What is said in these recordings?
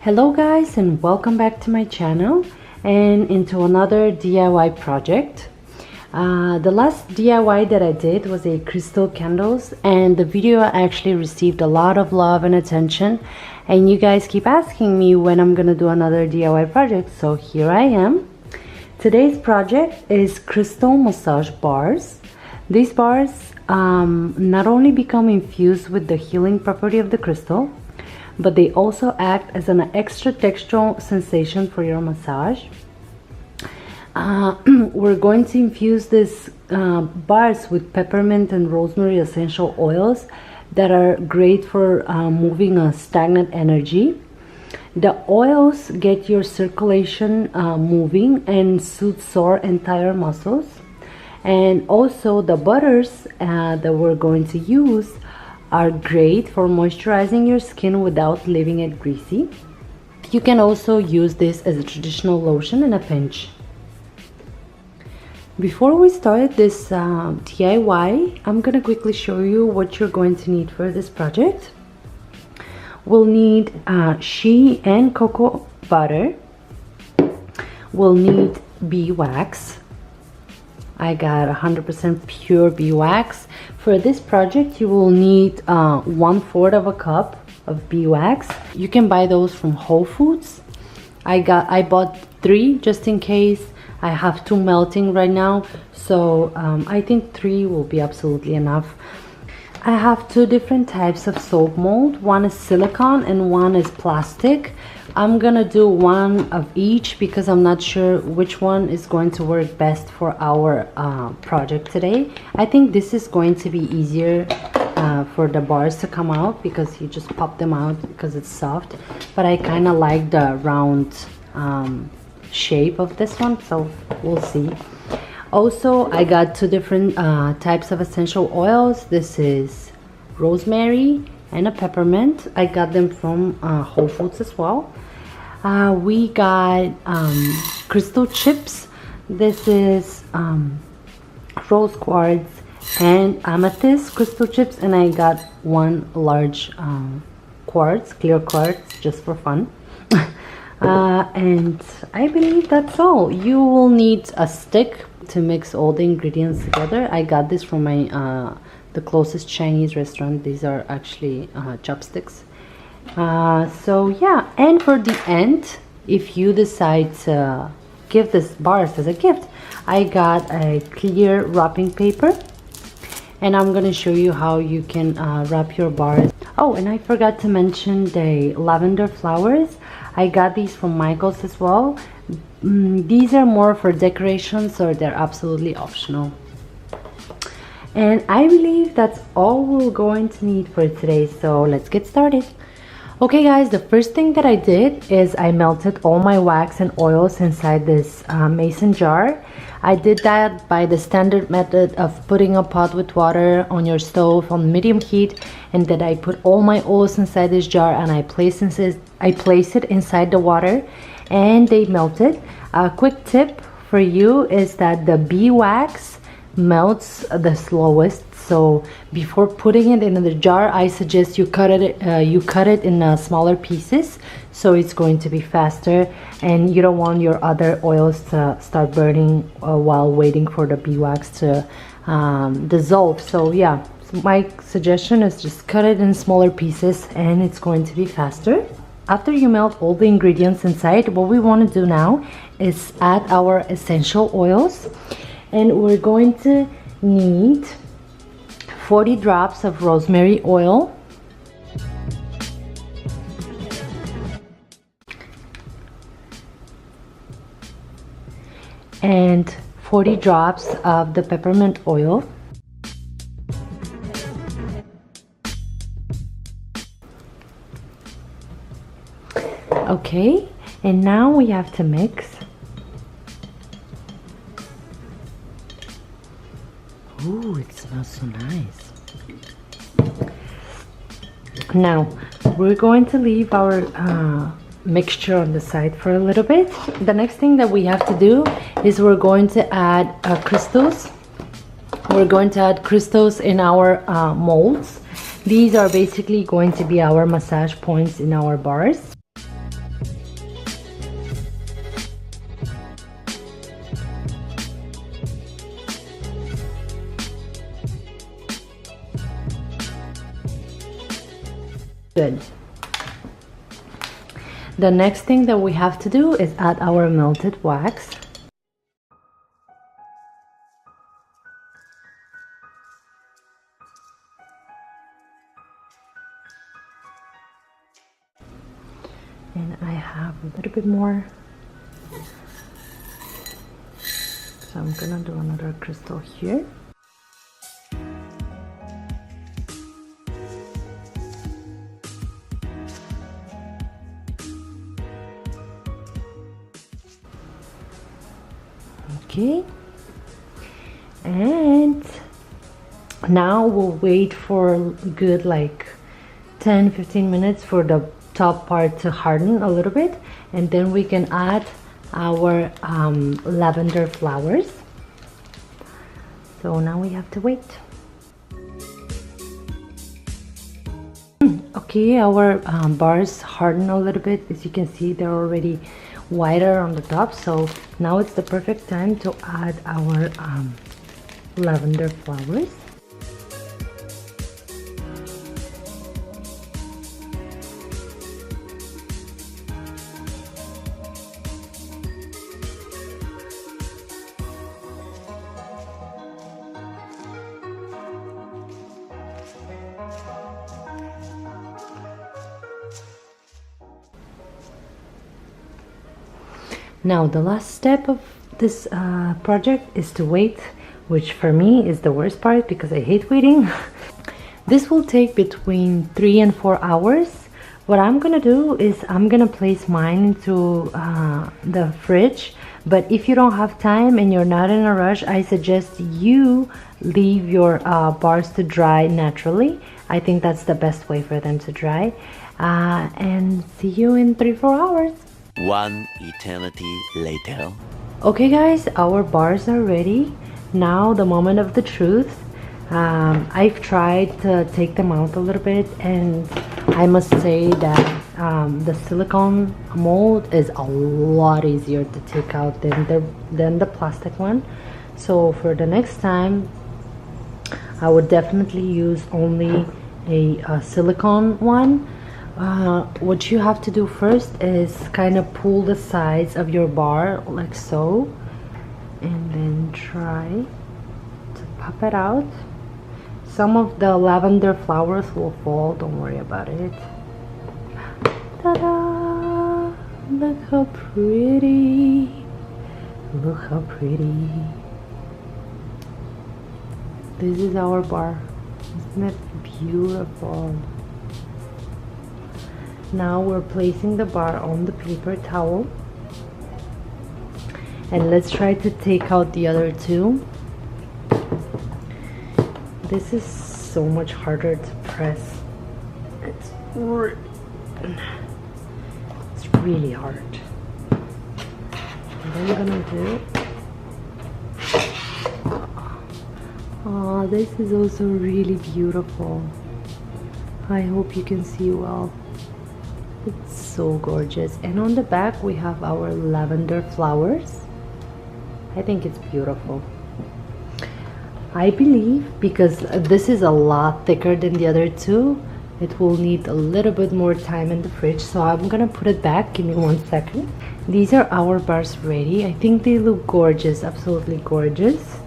Hello guys, and welcome back to my channel and into another DIY project. The last DIY that I did was a crystal candles, and the video actually received a lot of love and attention, and you guys keep asking me when I'm gonna do another DIY project, so here I am. Today's project is crystal massage bars. These bars not only become infused with the healing property of the crystal, but they also act as an extra textural sensation for your massage. We're going to infuse these bars with peppermint and rosemary essential oils that are great for moving a stagnant energy. The oils get your circulation moving and soothe sore and tired muscles. And also the butters that we're going to use are great for moisturizing your skin without leaving it greasy. You can also use this as a traditional lotion in a pinch. Before we start this DIY, I'm gonna quickly show you what you're going to need for this project. We'll need shea and cocoa butter. We'll need beeswax. I got 100% pure beeswax. For this project, you will need 1/4 of a cup of beeswax. You can buy those from Whole Foods. I bought 3 just in case. I have 2 melting right now, so I think 3 will be absolutely enough. I have 2 different types of soap mold. One is silicone and one is plastic. I'm gonna do one of each because I'm not sure which one is going to work best for our project today. I think this is going to be easier for the bars to come out because you just pop them out because it's soft, but I kind of like the round shape of this one, so we'll see. Also, I got 2 different types of essential oils. This is rosemary and a peppermint. I got them from Whole Foods as well. We got crystal chips. This is rose quartz and amethyst crystal chips, and I got 1 large quartz, clear quartz, just for fun. And I believe that's all. You will need a stick to mix all the ingredients together. I got this from my the closest Chinese restaurant. These are actually chopsticks. So yeah, and for the end, if you decide to give this bars as a gift, I got a clear wrapping paper, and I'm gonna show you how you can wrap your bars. Oh, and I forgot to mention the lavender flowers. I got these from Michael's as well. These are more for decoration, so they're absolutely optional. And I believe that's all we're going to need for today, so let's get started. Okay guys, the first thing that I did is I melted all my wax and oils inside this mason jar. I did that by the standard method of putting a pot with water on your stove on medium heat, and then I put all my oils inside this jar and I place it inside the water and they melted. A quick tip for you is that the beeswax melts the slowest, so before putting it in the jar, I suggest you cut it in smaller pieces, so it's going to be faster, and you don't want your other oils to start burning while waiting for the beeswax to dissolve. So yeah, so my suggestion is just cut it in smaller pieces and it's going to be faster. After you melt all the ingredients inside, what we want to do now is add our essential oils, and we're going to need 40 drops of rosemary oil, and 40 drops of the peppermint oil, okay, and now we have to mix. Ooh, it smells so nice. Now we're going to leave our mixture on the side for a little bit. The next thing that we have to do is we're going to add crystals. We're going to add crystals in our molds. These are basically going to be our massage points in our bars. Good. The next thing that we have to do is add our melted wax. And I have a little bit more. So I'm gonna do another crystal here. Okay, and now we'll wait for good like 10-15 minutes for the top part to harden a little bit, and then we can add our lavender flowers. So now we have to wait. Okay, our bars harden a little bit. As you can see, they're already whiter on the top, so now it's the perfect time to add our lavender flowers. Now the last step of this project is to wait, which for me is the worst part because I hate waiting. This will take between 3 and 4 hours. What I'm gonna do is I'm gonna place mine into the fridge, but if you don't have time and you're not in a rush, I suggest you leave your bars to dry naturally. I think that's the best way for them to dry. And see you in 3-4 hours. One eternity later. Okay guys, our bars are ready. Now the moment of the truth. I've tried to take them out a little bit, and I must say that the silicone mold is a lot easier to take out than the plastic one. So for the next time, I would definitely use only a silicone one. What you have to do first is kind of pull the sides of your bar like so, and then try to pop it out. Some of the lavender flowers will fall, don't worry about it. Ta-da! Look how pretty. Look how pretty. This is our bar. Isn't it beautiful? Now we're placing the bar on the paper towel, and let's try to take out the other two. This is so much harder to press. It's really hard. What I'm gonna do, oh, this is also really beautiful. I hope you can see well. It's so gorgeous. And on the back we have our lavender flowers. I think it's beautiful. I believe because this is a lot thicker than the other two, it will need a little bit more time in the fridge, so I'm gonna put it back. Give me 1 second. These are our bars ready. I think they look gorgeous, absolutely gorgeous.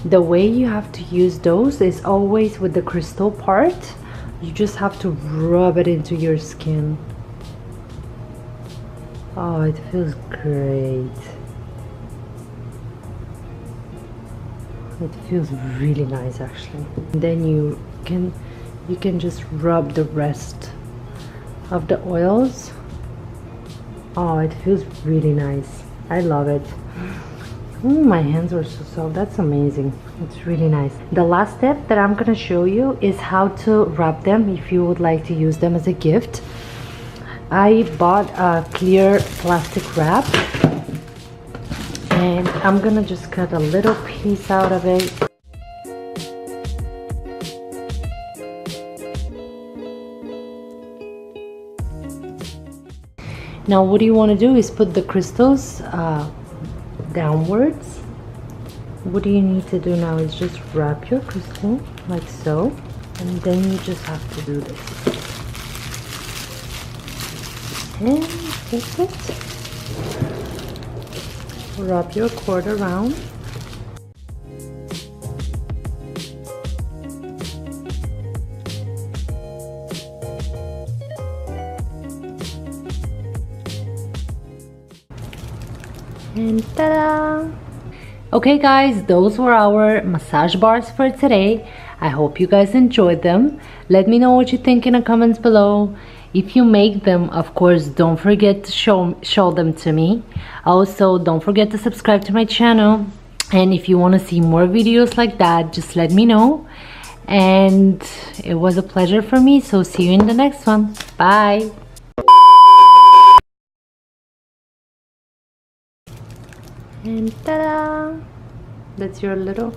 The way you have to use those is always with the crystal part. You just have to rub it into your skin. Oh, it feels great. It feels really nice actually. And then you can just rub the rest of the oils. Oh, it feels really nice. I love it. My hands are so soft. That's amazing. It's really nice. The last step that I'm gonna show you is how to wrap them if you would like to use them as a gift. I bought a clear plastic wrap, and I'm gonna just cut a little piece out of it. Now what you want to do is put the crystals downwards. What you need to do now is just wrap your crystal like so, and then you just have to do this. And that's it. Wrap your cord around. And ta-da! Okay guys, those were our massage bars for today. I hope you guys enjoyed them. Let me know what you think in the comments below. If you make them, of course, don't forget to show them to me. Also, don't forget to subscribe to my channel. And if you want to see more videos like that, just let me know. And it was a pleasure for me, so see you in the next one. Bye! And ta-da! That's your little